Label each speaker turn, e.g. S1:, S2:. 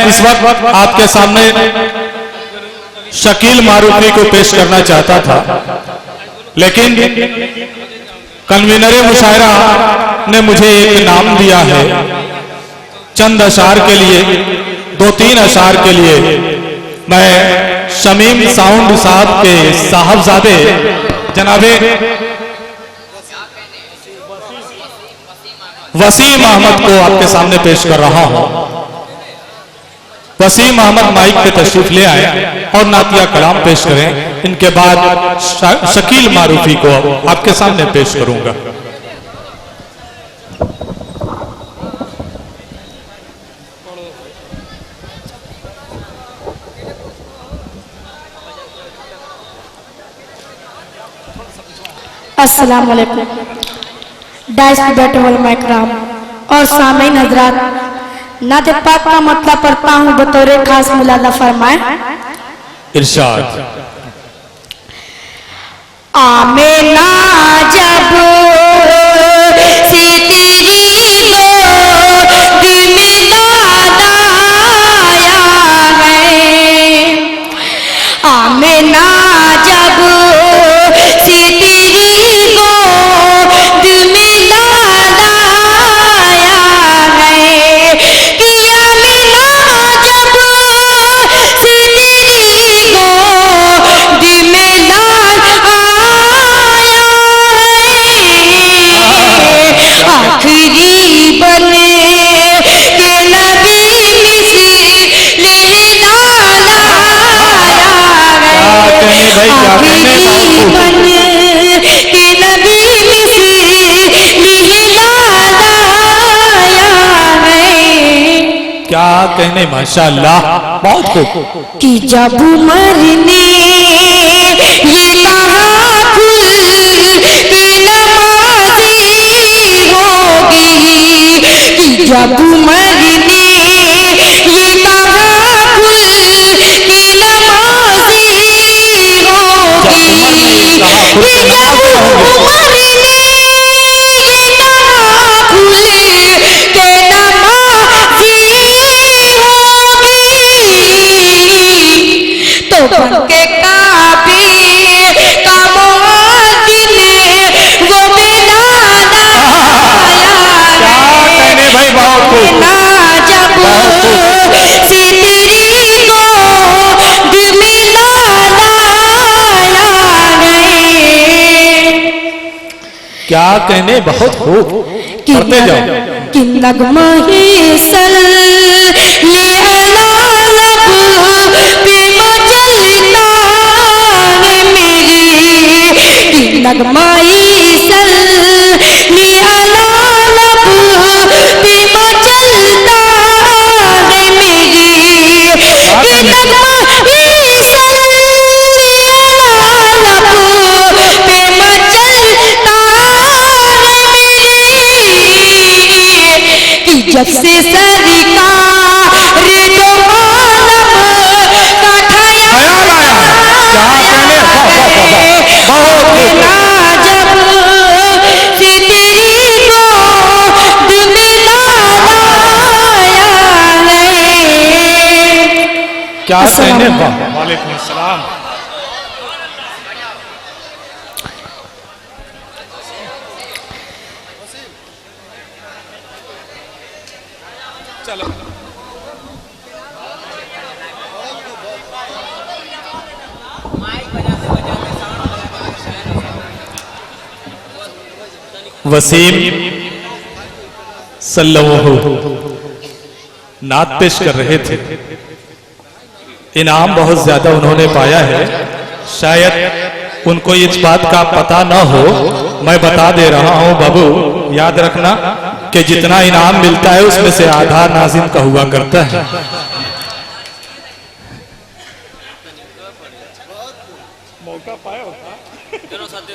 S1: इस वक्त आपके सामने शकील मारूफी को पेश करना चाहता था, लेकिन कन्वीनर मुशायरा ने मुझे एक नाम दिया है। चंद अशार के लिए, 2-3 अशार के लिए मैं शमीम साउंड साहब के साहबजादे जनाबे वसीम अहमद को आपके सामने पेश कर रहा हूं। वसीम अहमद माइक पे तशरीफ ले आए और नातिया कलाम पेश करें। इनके बाद शकील मारूफी को आपके सामने पेश करूंगा।
S2: अस्सलाम वालेकुम। डाइस पे बैठे वाले महतराम और सामीन हजरात, नाते पाक का मतलब पढ़ता हूँ बतौर खास मुलादा फरमाए।
S1: इरशाद।
S2: आमिना जब से तेरी गोद में दादा आया है, आमिना जब से तेरी गोद में दादा आया है, कि आमिना जब से तेरी गोद में लाल आया है, आखिरी बने के नबी मिस्र लाला आया है, आखिरी बने के नबी मिस्र लाला आया है।
S1: क्या कहने, माशाअल्लाह, बहुत खूब।
S2: कि जब मरने ये कहा खुल के नमाज़ी होगी, कि जब मरने ये कहा खुल के नमाज़ी होगी, कि जब मरने ये कहा खुल के नमाज़ी तो बनके काबे का मुअज्जिन वो बिलाल आया है,
S1: भाई बहुत खूब।
S2: ना जब से तेरी गोद में लाला आया है।
S1: क्या कहने, बहुत खूब। पढ़ते जाओ।
S2: कि नगमा ही सल ये अलालब पे मचलता है मेरी, कि नगमा ही सल ये अलालब पे मचलता है मेरी, कि नगमा ही सल ये अलालब पे मचलता है मेरी, कि जब से सरकार दो आलम का ख्याल आया है, आमिना जब से तेरी गोद में लाला आया है।
S1: क्या कहने, वालेकुम अस्सलाम। चलो वसीम सल्लल्लाहु नात पेश कर रहे थे। इनाम बहुत ज्यादा उन्होंने पाया है। शायद उनको इस बात का पता न हो, मैं बता दे रहा हूं बाबू, याद रखना कि जितना इनाम मिलता है उसमें से आधा नाज़िम का हुआ करता है।